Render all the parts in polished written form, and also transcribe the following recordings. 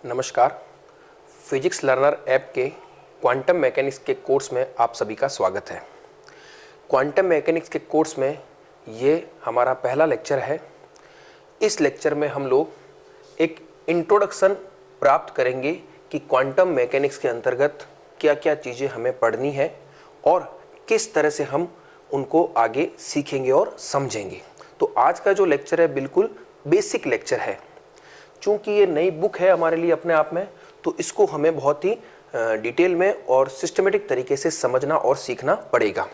नमस्कार। Physics learner app के quantum mechanics के कोर्स में आप सभी का स्वागत है। क्वांटम मैकेनिक्स के कोर्स में ये हमारा पहला लेक्चर है। इस लेक्चर में हम लोग एक इंट्रोडक्शन प्राप्त करेंगे कि क्वांटम मैकेनिक्स के अंतर्गत क्या क्या चीज़ें हमें पढ़नी है और किस तरह से हम उनको आगे सीखेंगे और समझेंगे। तो आज का जो लेक्चर है बिल्कुल बेसिक लेक्चर है। चूंकि ये नई बुक है हमारे लिए अपने आप में, तो इसको हमें बहुत ही डिटेल में और सिस्टमेटिक तरीके से समझना और सीखना पड़ेगा।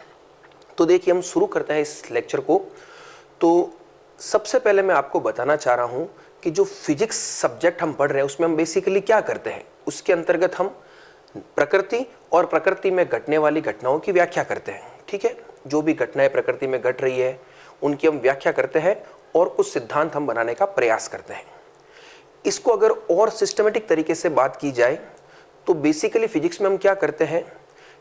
तो देखिए, हम शुरू करते हैं इस लेक्चर को। तो सबसे पहले मैं आपको बताना चाह रहा हूँ कि जो फिजिक्स सब्जेक्ट हम पढ़ रहे हैं उसमें हम बेसिकली क्या करते हैं। उसके अंतर्गत हम प्रकृति और प्रकृति में घटने वाली घटनाओं की व्याख्या करते हैं। ठीक है, जो भी घटनाएं प्रकृति में घट रही है उनकी हम व्याख्या करते हैं और कुछ सिद्धांत हम बनाने का प्रयास करते हैं। इसको अगर और सिस्टमेटिक तरीके से बात की जाए तो बेसिकली फिजिक्स में हम क्या करते हैं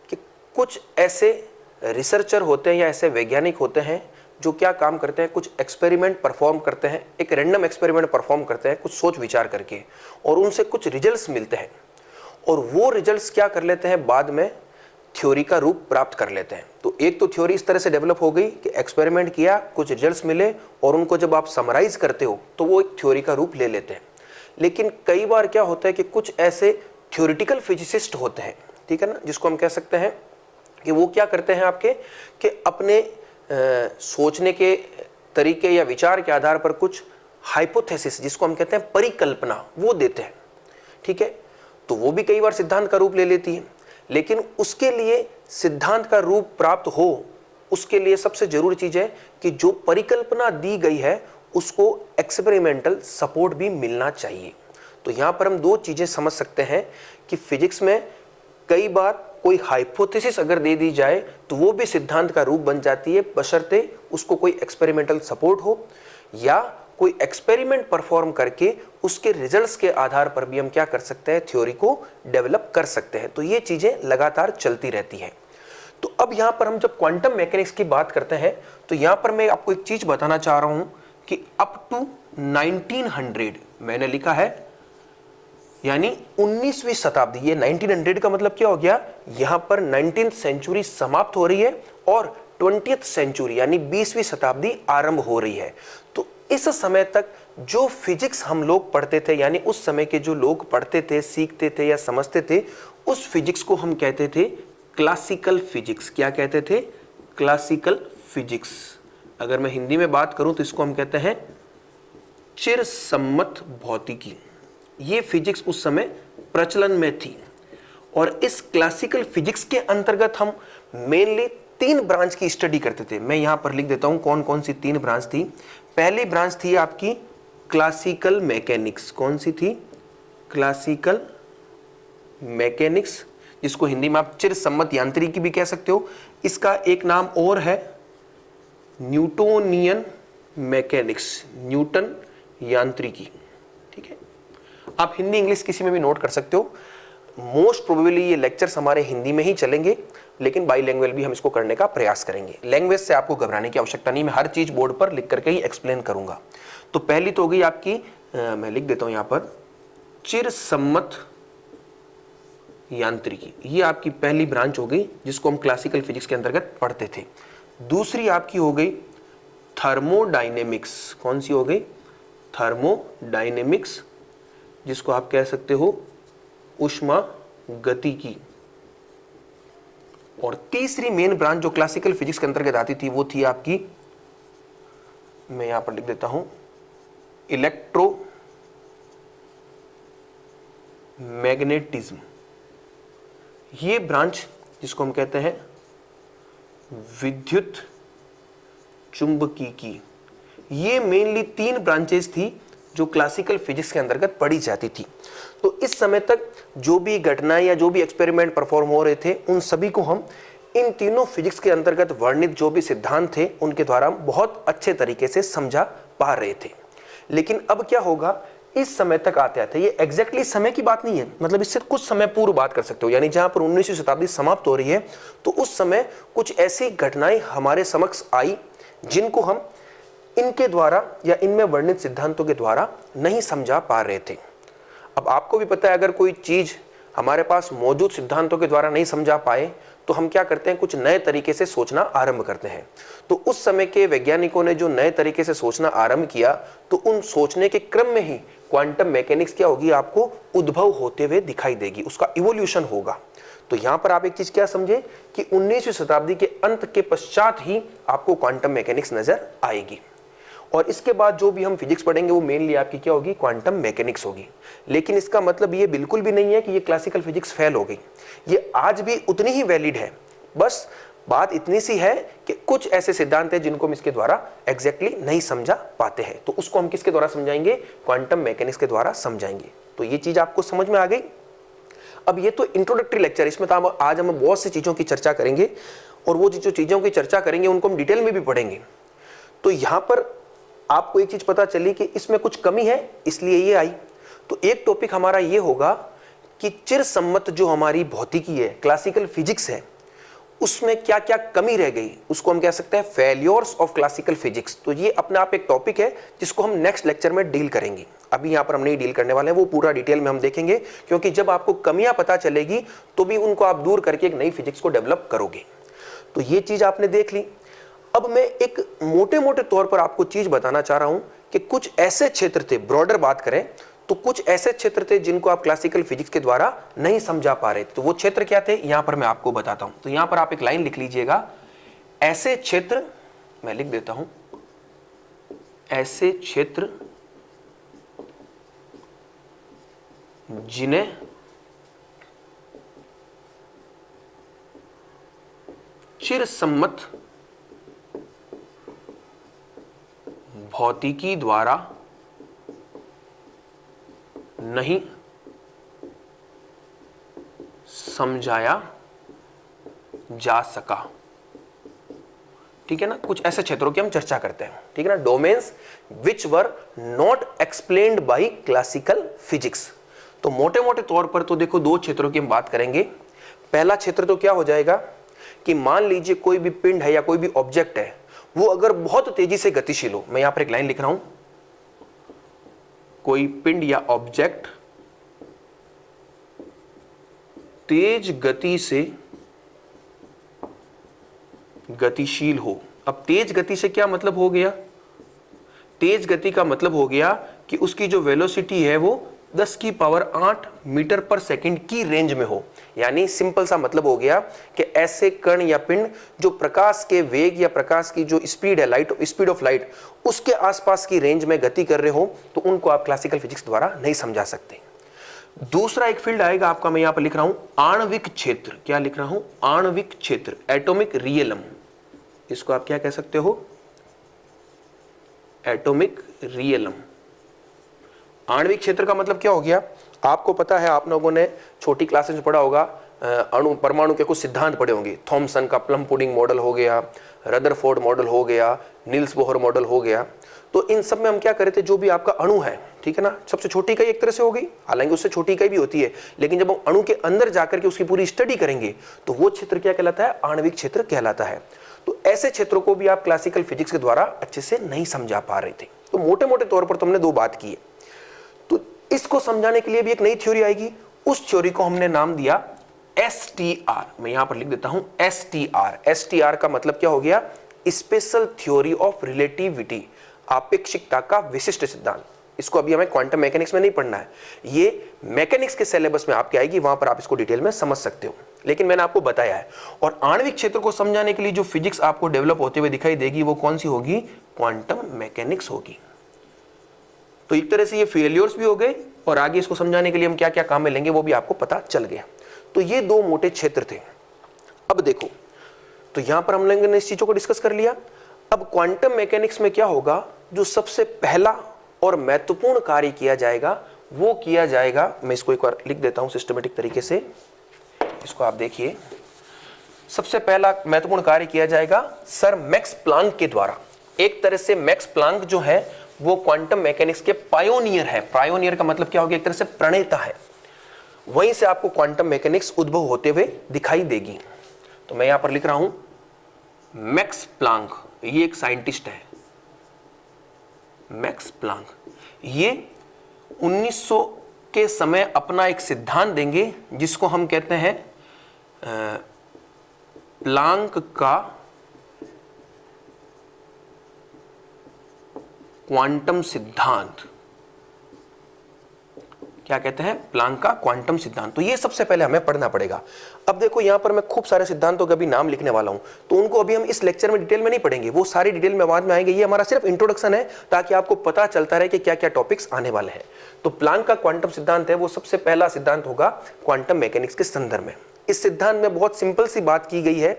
कि कुछ ऐसे रिसर्चर होते हैं या ऐसे वैज्ञानिक होते हैं जो क्या काम करते हैं, कुछ एक्सपेरिमेंट परफॉर्म करते हैं, एक रैंडम एक्सपेरिमेंट परफॉर्म करते हैं कुछ सोच विचार करके, और उनसे कुछ रिजल्ट्स मिलते हैं और वो रिजल्ट्स क्या कर लेते हैं, बाद में थ्योरी का रूप प्राप्त कर लेते हैं। तो एक तो थ्योरी इस तरह से डेवलप हो गई कि एक्सपेरिमेंट किया, कुछ रिजल्ट्स मिले और उनको जब आप समराइज करते हो तो वो एक थ्योरी का रूप ले लेते हैं। लेकिन कई बार क्या होता है कि कुछ ऐसे थ्योरेटिकल फिजिसिस्ट होते हैं, ठीक है ना, जिसको हम कह सकते हैं कि वो क्या करते हैं आपके कि अपने सोचने के तरीके या विचार के आधार पर कुछ हाइपोथेसिस, जिसको हम कहते हैं परिकल्पना, वो देते हैं। ठीक है, तो वो भी कई बार सिद्धांत का रूप ले लेती है। लेकिन उसके लिए सिद्धांत का रूप प्राप्त हो, उसके लिए सबसे जरूरी चीज है कि जो परिकल्पना दी गई है उसको एक्सपेरिमेंटल सपोर्ट भी मिलना चाहिए। तो यहां पर हम दो चीजें समझ सकते हैं कि फिजिक्स में कई बार कोई हाइपोथेसिस अगर दे दी जाए तो वो भी सिद्धांत का रूप बन जाती है, बशर्ते उसको कोई एक्सपेरिमेंटल सपोर्ट हो या कोई एक्सपेरिमेंट परफॉर्म करके उसके रिजल्ट्स के आधार पर भी हम क्या कर सकते हैं, थ्योरी को डेवलप कर सकते हैं। तो ये चीजें लगातार चलती रहती हैं। तो अब यहां पर हम जब क्वांटम मैकेनिक्स की बात करते हैं तो यहां पर मैं आपको एक चीज बताना चाह रहा हूं कि अप टू 1900 मैंने लिखा है, यानी 19वीं शताब्दी। ये 1900 का मतलब क्या हो गया, यहां पर 19th सेंचुरी समाप्त हो रही है और 20th सेंचुरी यानी 20वीं शताब्दी आरंभ हो रही है। तो इस समय तक जो फिजिक्स हम लोग पढ़ते थे, यानी उस समय के जो लोग पढ़ते थे, सीखते थे या समझते थे, उस फिजिक्स को हम कहते थे क्लासिकल फिजिक्स। क्या कहते थे? Classical physics. अगर मैं हिंदी में बात करूं तो इसको हम कहते हैं चिरसम्मत भौतिकी। ये फिजिक्स उस समय प्रचलन में थी और इस क्लासिकल फिजिक्स के अंतर्गत हम मेनली तीन ब्रांच की स्टडी करते थे। मैं यहां पर लिख देता हूं कौन कौन सी तीन ब्रांच थी। पहली ब्रांच थी आपकी क्लासिकल मैकेनिक्स। कौन सी थी? क्लासिकल मैकेनिक्स, जिसको हिंदी में आप चिरसम्मत यांत्रिकी भी कह सकते हो। इसका एक नाम और है न्यूटोनियन मैकेनिक्स, न्यूटन यांत्रिकी। ठीक है, आप हिंदी इंग्लिश किसी में भी नोट कर सकते हो। मोस्ट प्रोबेबली ये लेक्चर्स हमारे हिंदी में ही चलेंगे, लेकिन बाईलैंग्वेज भी हम इसको करने का प्रयास करेंगे। लैंग्वेज से आपको घबराने की आवश्यकता नहीं, मैं हर चीज बोर्ड पर लिख करके ही एक्सप्लेन करूंगा। तो पहली तो हो गई आपकी, मैं लिख देता हूं यहां पर, चिरसम्मत यांत्रिकी। ये आपकी पहली ब्रांच हो गई जिसको हम क्लासिकल फिजिक्स के अंतर्गत पढ़ते थे। दूसरी आपकी हो गई थर्मोडायनेमिक्स। कौन सी हो गई? थर्मोडायनेमिक्स, जिसको आप कह सकते हो ऊष्मा गतिकी। और तीसरी मेन ब्रांच जो क्लासिकल फिजिक्स के अंतर्गत आती थी वो थी आपकी, मैं यहां पर लिख देता हूं, इलेक्ट्रोमैग्नेटिज्म। ये ब्रांच जिसको हम कहते हैं विद्युत चुंबकीय, ये मेनली तीन ब्रांचेस थी जो क्लासिकल फिजिक्स के अंतर्गत पढ़ी जाती थी। तो इस समय तक जो भी घटनाएं या जो भी एक्सपेरिमेंट परफॉर्म हो रहे थे उन सभी को हम इन तीनों फिजिक्स के अंतर्गत वर्णित जो भी सिद्धांत थे उनके द्वारा बहुत अच्छे तरीके से समझा पा रहे थे। लेकिन अब क्या होगा, इस समय तक आते आते, ये एग्जैक्टली समय की बात नहीं है, मतलब इससे कुछ समय पूर्व बात कर सकते हो, यानी जहां पर 19वीं शताब्दी समाप्त हो रही है तो उस समय कुछ ऐसी घटनाएं हमारे समक्ष आई जिनको हम इनके द्वारा या इनमें वर्णित सिद्धांतों के द्वारा नहीं समझा पा रहे थे। अब आपको भी पता है, अगर कोई चीज हमारे पास मौजूद सिद्धांतों के द्वारा नहीं समझा पाए तो हम क्या करते हैं, कुछ नए तरीके से सोचना आरंभ करते हैं। तो उस समय के वैज्ञानिकों ने जो नए तरीके से सोचना आरंभ किया, तो उन सोचने के क्रम में ही क्वांटम मैकेनिक्स क्या होगी, आपको उद्भव होते हुए दिखाई देगी, उसका इवोल्यूशन होगा। तो यहां पर आप एक चीज क्या समझे कि 19वीं शताब्दी के अंत के पश्चात ही आपको क्वांटम मैकेनिक्स नजर आएगी, और इसके बाद जो भी हम फिजिक्स पढ़ेंगे वो मेनली आपकी क्या होगी, क्वांटम मैकेनिक्स होगी। लेकिन इसका मतलब ये बिल्कुल भी नहीं है कि ये क्लासिकल फिजिक्स फेल हो गई, ये आज भी उतनी ही वैलिड है। बस बात इतनी सी है कि कुछ ऐसे सिद्धांत हैं जिनको हम इसके द्वारा एग्जैक्टली नहीं समझा पाते हैं, तो उसको हम किसके द्वारा समझाएंगे, क्वांटम मैकेनिक्स के द्वारा समझाएंगे। तो ये चीज आपको समझ में आ गई। अब ये तो इंट्रोडक्टरी लेक्चर, इसमें तो आज हम बहुत सी चीजों की चर्चा करेंगे, और वो जो चीजों की चर्चा करेंगे उनको हम डिटेल में भी पढ़ेंगे। तो यहां पर आपको एक चीज पता चली कि इसमें कुछ कमी है, इसलिए ये आई। तो एक टॉपिक हमारा ये होगा कि चिरसम्मत जो हमारी भौतिकी है, क्लासिकल फिजिक्स है, उसमें क्या क्या कमी रह गई, उसको हम कह सकते हैं फेल्योर्स ऑफ क्लासिकल फिजिक्स। तो ये अपने आप एक टॉपिक है जिसको हम नेक्स्ट लेक्चर में डील करेंगे। अभी यहाँ पर हम नहीं डील करने वाले हैं, वो पूरा डिटेल में हम देखेंगे, क्योंकि जब आपको कमियां पता चलेगी तो भी उनको आप दूर करके एक नई फिजिक्स को डेवलप करोगे। तो ये चीज आपने देख ली। अब मैं एक मोटे मोटे तौर पर आपको चीज बताना चाह रहा हूं कि कुछ ऐसे क्षेत्र थे, ब्रॉडर बात करें तो कुछ ऐसे क्षेत्र थे जिनको आप क्लासिकल फिजिक्स के द्वारा नहीं समझा पा रहे थे। तो वो क्षेत्र क्या थे, यहां पर मैं आपको बताता हूं। तो यहां पर आप एक लाइन लिख लीजिएगा, ऐसे क्षेत्र, मैं लिख देता हूं, ऐसे क्षेत्र जिन्हें चिरसम्मत भौतिकी द्वारा नहीं समझाया जा सका। ठीक है ना, कुछ ऐसे क्षेत्रों की हम चर्चा करते हैं, ठीक है ना, domains which were not explained bye classical physics. तो मोटे मोटे तौर पर तो देखो दो क्षेत्रों की हम बात करेंगे। पहला क्षेत्र तो क्या हो जाएगा कि मान लीजिए कोई भी पिंड है या कोई भी ऑब्जेक्ट है, वो अगर बहुत तेजी से गतिशील हो, मैं यहां पर एक लाइन लिख रहा हूं, कोई पिंड या ऑब्जेक्ट तेज गति से गतिशील हो। अब तेज गति से क्या मतलब हो गया, तेज गति का मतलब हो गया कि उसकी जो वेलोसिटी है वो 10 की पावर 8 मीटर पर सेकंड की रेंज में हो। यानी सिंपल सा मतलब हो गया कि ऐसे कण या पिंड जो प्रकाश के वेग या प्रकाश की जो स्पीड है, लाइट स्पीड ऑफ लाइट, उसके आसपास की रेंज में गति कर रहे हो, तो उनको आप क्लासिकल फिजिक्स द्वारा नहीं समझा सकते। दूसरा एक फील्ड आएगा आपका, मैं यहां पर लिख रहा हूं आणविक क्षेत्र। क्या लिख रहा हूं, आणविक क्षेत्र, एटॉमिक रियलम। इसको आप क्या कह सकते हो, एटॉमिक रियलम। आणविक क्षेत्र का मतलब क्या हो गया, आपको पता है, आप लोगों ने छोटी क्लासेस में पढ़ा होगा, अणु परमाणु के कुछ सिद्धांत पढ़े होंगे। थॉमसन का प्लम पुडिंग मॉडल हो गया, रदरफोर्ड मॉडल हो गया, नील्स बोहर मॉडल हो गया। तो इन सब में हम क्या करे थे, जो भी आपका अणु है, ठीक है ना, सबसे छोटी इकाई एक तरह से हो गई, हालांकि उससे छोटी इकाई भी होती है, लेकिन जब हम अणु के अंदर जाकर के उसकी पूरी स्टडी करेंगे तो वो क्षेत्र क्या कहलाता है, आणविक क्षेत्र कहलाता है। तो ऐसे क्षेत्रों को भी आप क्लासिकल फिजिक्स के द्वारा अच्छे से नहीं समझा पा रहे थे। तो मोटे मोटे तौर पर तुमने दो बात की है। तो इसको समझाने के लिए भी एक नई थ्योरी आएगी, उस थ्योरी को हमने नाम दिया STR। मैं यहां पर लिख देता हूं STR। STR का मतलब क्या हो गया, स्पेशल थ्योरी ऑफ रिलेटिविटी, आपेक्षिकता का विशिष्ट सिद्धांत। इसको अभी हमें क्वांटम मैकेनिक्स में नहीं पढ़ना है, ये मैकेनिक्स के सिलेबस में आपके आएगी, वहां पर आप इसको डिटेल में समझ सकते हो, लेकिन मैंने आपको बताया है। और आणविक क्षेत्र को समझाने के लिए जो फिजिक्स आपको डेवलप होते हुए दिखाई देगी वो कौन सी होगी, क्वांटम मैकेनिक्स होगी। तो एक तरह से ये फेलियर्स भी हो गए, और आगे इसको समझाने के लिए हम क्या क्या काम में लेंगे वो भी आपको पता चल गया। तो ये दो मोटे क्षेत्र थे। अब देखो, तो यहां पर हम लोगों ने इस चीजों को डिस्कस कर लिया। अब क्वांटम मैकेनिक्स में क्या होगा, जो सबसे पहला और महत्वपूर्ण कार्य किया जाएगा वो किया जाएगा, मैं इसको एक बार लिख देता हूं सिस्टमेटिक तरीके से, इसको आप देखिए। सबसे पहला महत्वपूर्ण कार्य किया जाएगा सर मैक्स प्लांक के द्वारा। एक तरह से मैक्स प्लांक जो है वो क्वांटम मैकेनिक्स के पायोनियर है। पायोनियर का मतलब क्या हो गया, एक तरह से प्रणेता है। वहीं से आपको क्वांटम मैकेनिक्स उद्भव होते हुए दिखाई देगी। तो मैं यहां पर लिख रहा हूं मैक्स प्लांक, ये एक साइंटिस्ट है, मैक्स प्लांक। ये 1900 के समय अपना एक सिद्धांत देंगे जिसको हम कहते हैं प्लांक का क्वांटम सिद्धांत। क्या कहते हैं? प्लांक का क्वांटम सिद्धांत। तो ये सबसे पहले हमें पढ़ना पड़ेगा। अब देखो यहां पर मैं खूब सारे सिद्धांतों के अभी नाम लिखने वाला हूं, तो उनको अभी हम इस लेक्चर में डिटेल में नहीं पढ़ेंगे, वो सारी डिटेल में बाद में आएंगे। ये हमारा सिर्फ इंट्रोडक्शन है ताकि आपको पता चलता रहे कि क्या क्या टॉपिक्स आने वाले हैं। तो प्लांक का क्वांटम सिद्धांत है वो सबसे पहला सिद्धांत होगा क्वांटम मैकेनिक्स के संदर्भ में। इस सिद्धांत में बहुत सिंपल सी बात की गई है।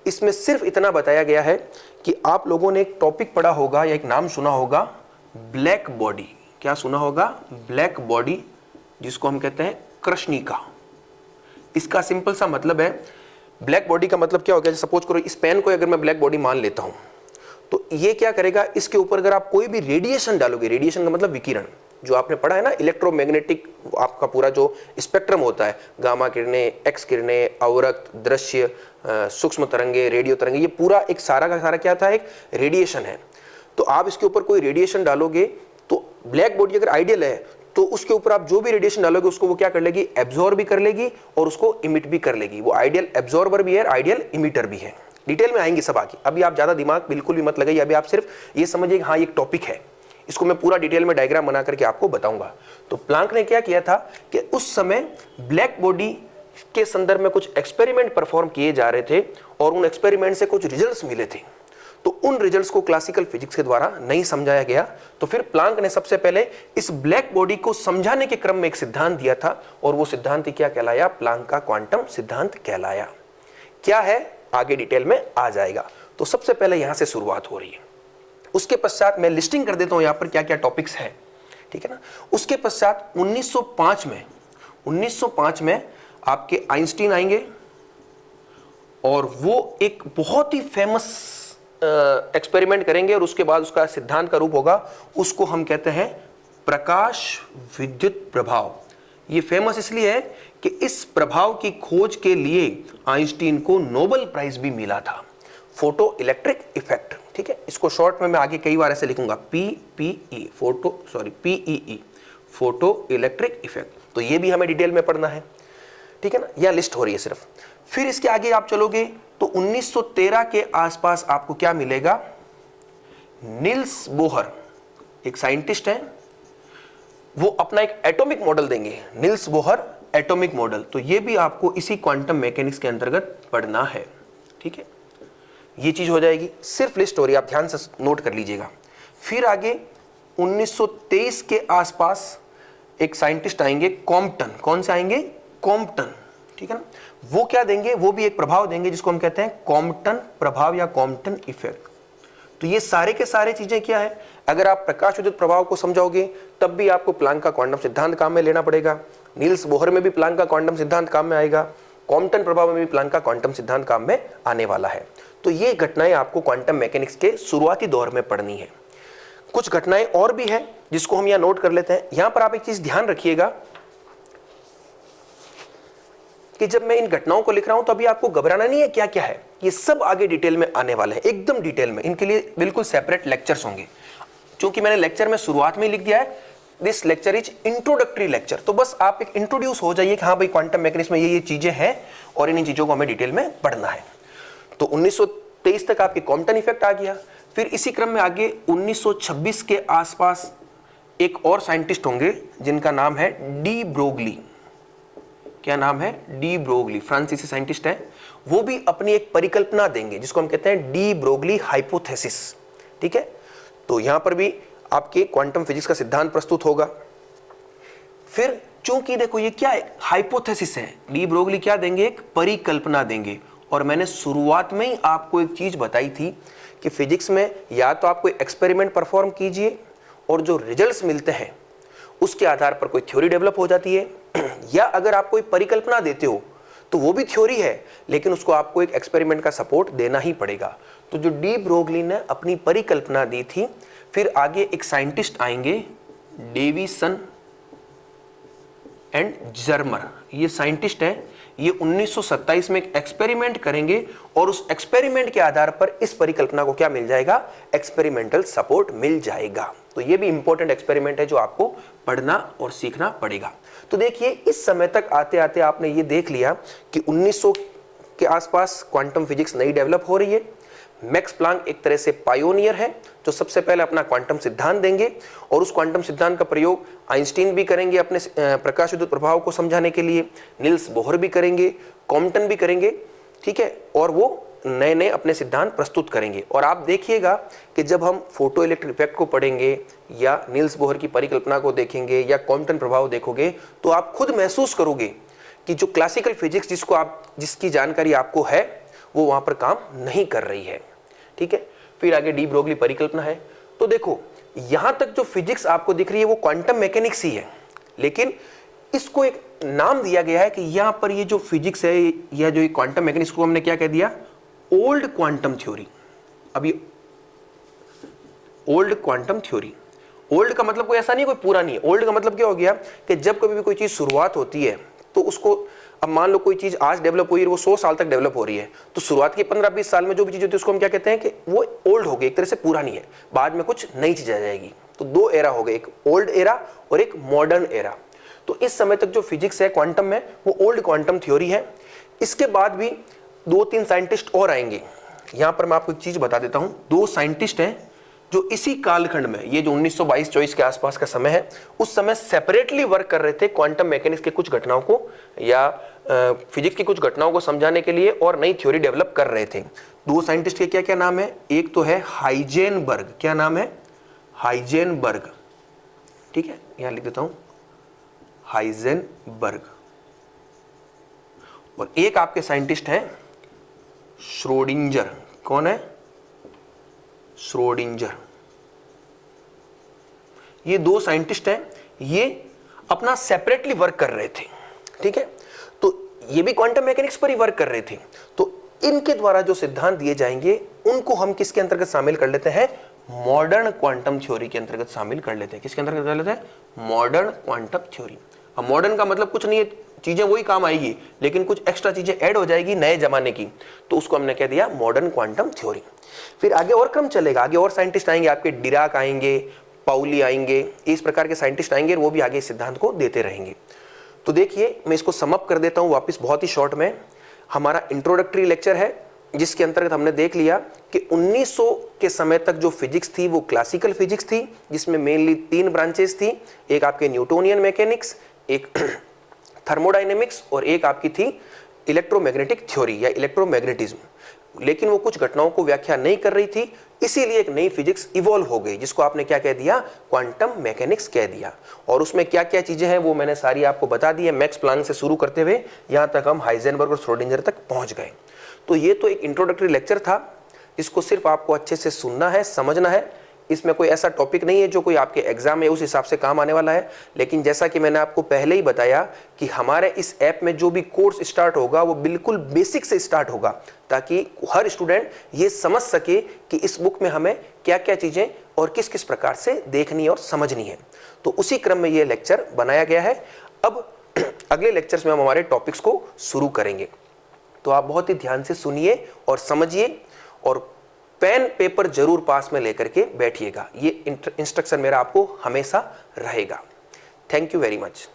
इसमें सिर्फ इतना बताया गया है कि आप लोगों ने एक टॉपिक पढ़ा होगा या एक नाम सुना होगा, ब्लैक बॉडी। क्या सुना होगा? ब्लैक बॉडी, जिसको हम कहते हैं कृष्णिका। इसका सिंपल सा मतलब है, ब्लैक बॉडी का मतलब क्या हो गया? सपोज करो इस पेन को अगर मैं ब्लैक बॉडी मान लेता हूं, तो ये क्या करेगा, इसके ऊपर अगर आप कोई भी रेडिएशन डालोगे, रेडिएशन का मतलब विकिरण, जो आपने पढ़ा है ना, इलेक्ट्रोमैग्नेटिक आपका पूरा जो स्पेक्ट्रम होता है, गामा किरणें, एक्स किरणें, अवरक्त, दृश्य, सूक्ष्म तरंगे, रेडियो तरंगे, ये पूरा एक सारा का सारा क्या था? एक रेडिएशन है। तो आप इसके ऊपर कोई रेडिएशन डालोगे तो ब्लैक बॉडी अगर आइडियल है तो उसके ऊपर आप जो भी रेडिएशन डालोगे उसको वो क्या कर लेगी? एब्जॉर्ब भी कर लेगी और उसको इमिट भी कर लेगी। वो आइडियल एब्जॉर्बर भी है, आइडियल इमिटर भी है। डिटेल में आएंगे सब आगे। अभी आप ज्यादा दिमाग बिल्कुल भी मत लगाइए, अभी आप सिर्फ ये समझिए कि हाँ ये एक टॉपिक है, इसको मैं पूरा डिटेल में डायग्राम बना करके आपको बताऊंगा। तो प्लांक ने क्या किया था कि उस समय ब्लैक बॉडी के संदर्भ में कुछ एक्सपेरिमेंट परफॉर्म किए जा रहे थे और उन एक्सपेरिमेंट से कुछ रिजल्ट्स मिले थे। तो उन रिजल्ट्स को क्लासिकल फिजिक्स के द्वारा नहीं समझाया गया। तो फिर प्लांक ने सबसे पहले इस ब्लैक बॉडी को समझाने के क्रम में एक सिद्धांत दिया था और वो सिद्धांत क्या कहलाया? प्लांक का क्वांटम सिद्धांत कहलाया। क्या है आगे डिटेल में आ जाएगा। तो सबसे पहले यहां से शुरुआत हो रही है। उसके पश्चात मैं लिस्टिंग कर देता हूं यहां पर क्या क्या टॉपिक्स है, ठीक है ना। उसके पश्चात 1905 में आपके आइंस्टीन आएंगे और वो एक बहुत ही फेमस एक्सपेरिमेंट करेंगे और उसके बाद उसका सिद्धांत का रूप होगा, उसको हम कहते हैं प्रकाश विद्युत प्रभाव। ये फेमस इसलिए है कि इस प्रभाव की खोज के लिए आइंस्टीन को नोबेल प्राइज भी मिला था, फोटो इलेक्ट्रिक इफेक्ट, ठीक है। इसको शॉर्ट में मैं आगे कई बार ऐसे लिखूंगा, पीईई, फोटो इलेक्ट्रिक इफेक्ट। तो ये भी हमें डिटेल में पढ़ना है, ठीक है ना। यह लिस्ट हो रही है सिर्फ। फिर इसके आगे आप चलोगे तो 1913 के आसपास आपको क्या मिलेगा? निल्स बोहर एक साइंटिस्ट है, वो अपना एक एटॉमिक मॉडल देंगे, निल्स बोहर एटॉमिक मॉडल। तो ये भी आपको इसी क्वांटम मैकेनिक्स के अंतर्गत पढ़ना है, ठीक है। ये चीज हो जाएगी, सिर्फ लिस्ट हो रही है, आप ध्यान से नोट कर लीजिएगा। फिर आगे 1923 के आसपास एक साइंटिस्ट आएंगे, कॉम्पटन। कौन से आएंगे? कॉम्पटन, ठीक है ना। वो क्या देंगे? वो भी एक प्रभाव देंगे जिसको हम कहते हैं कॉम्पटन प्रभाव या कॉम्पटन इफेक्ट। तो ये सारे के सारे चीजें क्या है? अगर आप प्रकाश विद्युत प्रभाव को समझाओगे तब भी आपको प्लांक का क्वांटम सिद्धांत काम में लेना पड़ेगा। नील्स बोहर में भी प्लांक का क्वांटम सिद्धांत काम में आएगा, कॉम्पटन प्रभाव में भी प्लांक का क्वांटम सिद्धांत काम में आने वाला है। तो ये घटनाएं आपको क्वांटम मैकेनिक्स के शुरुआती दौर में पढ़नी है। कुछ घटनाएं और भी है जिसको हम यहाँ नोट कर लेते हैं। यहां पर आप एक चीज ध्यान रखिएगा कि जब मैं इन घटनाओं को लिख रहा हूं तो अभी आपको घबराना नहीं है क्या क्या है, ये सब आगे डिटेल में आने वाले हैं, एकदम डिटेल में। इनके लिए बिल्कुल सेपरेट लेक्चर्स होंगे। क्योंकि मैंने लेक्चर में शुरुआत में लिख दिया है, this lecture is introductory lecture. तो बस आप एक इंट्रोड्यूस हो जाइए कि हाँ भाई क्वांटम मैकेनिक्स में ये चीजें हैं और इन चीजों को हमें डिटेल में पढ़ना है। तो 1923 तक आपके कॉम्पटन इफेक्ट आ गया। फिर इसी क्रम में आगे 1926 के आसपास एक और साइंटिस्ट होंगे जिनका नाम है डी ब्रोगली। क्या नाम है? डी ब्रोगली, फ्रांसीसी साइंटिस्ट है। वो भी अपनी एक परिकल्पना देंगे जिसको हम कहते हैं डी ब्रोगली हाइपोथेसिस, ठीक है। तो यहां पर भी आपके क्वांटम फिजिक्स का सिद्धांत प्रस्तुत होगा। फिर चूंकि देखो ये क्या है? हाइपोथेसिस है। डी ब्रोगली क्या देंगे? एक परिकल्पना देंगे। और मैंने शुरुआत में ही आपको एक चीज बताई थी कि फिजिक्स में या तो आप कोई एक्सपेरिमेंट परफॉर्म कीजिए और जो रिजल्ट्स मिलते हैं उसके आधार पर कोई थ्योरी डेवलप हो जाती है, या अगर आप कोई परिकल्पना देते हो तो वो भी थ्योरी है लेकिन उसको आपको एक एक्सपेरिमेंट का सपोर्ट देना ही पड़ेगा। तो जो डी ब्रोगली ने अपनी परिकल्पना दी थी, फिर आगे एक साइंटिस्ट आएंगे डेविसन एंड जर्मर। ये साइंटिस्ट है, ये 1927 में एक एक्सपेरिमेंट करेंगे और उस एक्सपेरिमेंट के आधार पर इस परिकल्पना को क्या मिल जाएगा? एक्सपेरिमेंटल सपोर्ट मिल जाएगा। तो ये भी इंपॉर्टेंट एक्सपेरिमेंट है जो आपको पढ़ना और सीखना पड़ेगा। तो देखिए इस समय तक आते आते आपने ये देख लिया कि 1900 के आसपास क्वांटम फिजिक्स नई डेवलप हो रही है। मैक्स प्लांक एक तरह से पायोनियर है जो सबसे पहले अपना क्वांटम सिद्धांत देंगे और उस क्वांटम सिद्धांत का प्रयोग आइंस्टीन भी करेंगे अपने प्रकाश विद्युत प्रभाव को समझाने के लिए, निल्स बोहर भी करेंगे, कॉम्पटन भी करेंगे, ठीक है, और वो नए नए अपने सिद्धांत प्रस्तुत करेंगे। और आप देखिएगा कि जब हम फोटो इलेक्ट्रिक इफेक्ट को पढ़ेंगे या निल्स बोहर की परिकल्पना को देखेंगे या कॉम्पटन प्रभाव देखोगे तो आप खुद महसूस करोगे कि जो क्लासिकल फिजिक्स जिसकी जानकारी आपको है वो वहां पर काम नहीं कर रही है, ठीक है। फिर आगे डी ब्रोगली परिकल्पना है। तो देखो यहां तक जो फिजिक्स आपको दिख रही है वो क्वांटम मैकेनिक्स ही है, लेकिन इसको एक नाम दिया गया है कि यहां पर ये जो फिजिक्स है या जो क्वांटम मैकेनिक्स को हमने क्या कह दिया, ओल्ड क्वांटम थ्योरी। अभी ओल्ड क्वांटम थ्योरी, ओल्ड का मतलब कोई ऐसा नहीं कोई पूरा नहीं है। ओल्ड का मतलब क्या हो गया कि जब कभी भी कोई चीज शुरुआत होती है तो उसको, अब मान लो कोई चीज आज डेवलप हुई है वो 100 साल तक डेवलप हो रही है, तो शुरुआत के 15-20 साल में जो भी चीज होती है उसको हम क्या कहते हैं कि वो ओल्ड हो गई, एक तरह से पूरा नहीं है, बाद में कुछ नई चीज आ जाएगी। तो दो एरा हो गए, एक ओल्ड एरा और एक मॉडर्न एरा। तो इस समय तक जो फिजिक्स है क्वांटम में वो ओल्ड क्वांटम थ्योरी है। इसके बाद भी 2-3 साइंटिस्ट और आएंगे। यहां पर मैं आपको एक चीज बता देता हूं, 2 साइंटिस्ट हैं जो इसी कालखंड में, ये जो 1922-24 के आसपास का समय है, उस समय सेपरेटली वर्क कर रहे थे क्वांटम मैकेनिक्स के कुछ घटनाओं को या फिजिक्स की कुछ घटनाओं को समझाने के लिए और नई थ्योरी डेवलप कर रहे थे। 2 साइंटिस्ट के क्या क्या नाम है, एक तो है हाइजेनबर्ग, क्या नाम है, हाइजेनबर्ग, ठीक है, यहां लिख देता हूं हाइजेनबर्ग। और एक आपके साइंटिस्ट हैं श्रोडिंजर, कौन है, श्रोडिंजर। ये 2 साइंटिस्ट हैं, ये अपना सेपरेटली वर्क कर रहे थे, ठीक है। तो ये भी क्वांटम मैकेनिक्स पर ही वर्क कर रहे थे। तो इनके द्वारा जो सिद्धांत दिए जाएंगे उनको हम किसके अंतर्गत शामिल कर लेते हैं, मॉडर्न क्वांटम थ्योरी के अंतर्गत शामिल कर लेते हैं। किसके अंतर्गत कर लेते हैं, मॉडर्न क्वांटम थ्योरी। अब मॉडर्न का मतलब कुछ नहीं है, चीजें वही काम आएगी लेकिन कुछ एक्स्ट्रा चीजें ऐड हो जाएगी नए जमाने की, तो उसको हमने कह दिया मॉडर्न क्वांटम थ्योरी। फिर आगे और क्रम चलेगा, आगे और साइंटिस्ट आएंगे, आपके डिराक आएंगे, पाउली आएंगे, इस प्रकार के साइंटिस्ट आएंगे, वो भी आगे इस सिद्धांत को देते रहेंगे। तो देखिए मैं इसको सम अप कर देता हूं वापस बहुत ही शॉर्ट में। हमारा इंट्रोडक्टरी लेक्चर है जिसके अंतर्गत हमने देख लिया कि 1900 के समय तक जो फिजिक्स थी वो क्लासिकल फिजिक्स थी, जिसमें मेनली 3 ब्रांचेस थी, एक आपके न्यूटोनियन मैकेनिक्स, एक थर्मोडायनेमिक्स और एक आपकी थी इलेक्ट्रोमैग्नेटिक थ्योरी या इलेक्ट्रोमैग्नेटिज्म। लेकिन वो कुछ घटनाओं को व्याख्या नहीं कर रही थी, इसीलिए एक नई फिजिक्स इवॉल्व हो गई जिसको आपने क्या कह दिया, क्वांटम मैकेनिक्स कह दिया। और उसमें क्या क्या चीजें हैं वो मैंने सारी आपको बता दी है, मैक्स प्लांक से शुरू करते हुए यहां तक हम हाइजेनबर्ग और श्रोडिंजर तक पहुंच गए। तो ये तो एक इंट्रोडक्टरी लेक्चर था जिसको सिर्फ आपको अच्छे से सुनना है, समझना है। इसमें कोई ऐसा टॉपिक नहीं है जो कोई आपके एग्जाम में उस हिसाब से काम आने वाला है, लेकिन जैसा कि मैंने आपको पहले ही बताया कि हमारे इस ऐप में जो भी कोर्स स्टार्ट होगा वो बिल्कुल बेसिक से स्टार्ट होगा ताकि हर स्टूडेंट ये समझ सके कि इस बुक में हमें क्या क्या चीजें और किस किस प्रकार से देखनी और समझनी है। तो उसी क्रम में ये लेक्चर बनाया गया है। अब अगले लेक्चर्स में हम हमारे टॉपिक्स को शुरू करेंगे, तो आप बहुत ही ध्यान से सुनिए और समझिए और पेन पेपर जरूर पास में लेकर के बैठिएगा। ये इंस्ट्रक्शन मेरा आपको हमेशा रहेगा। Thank you very much.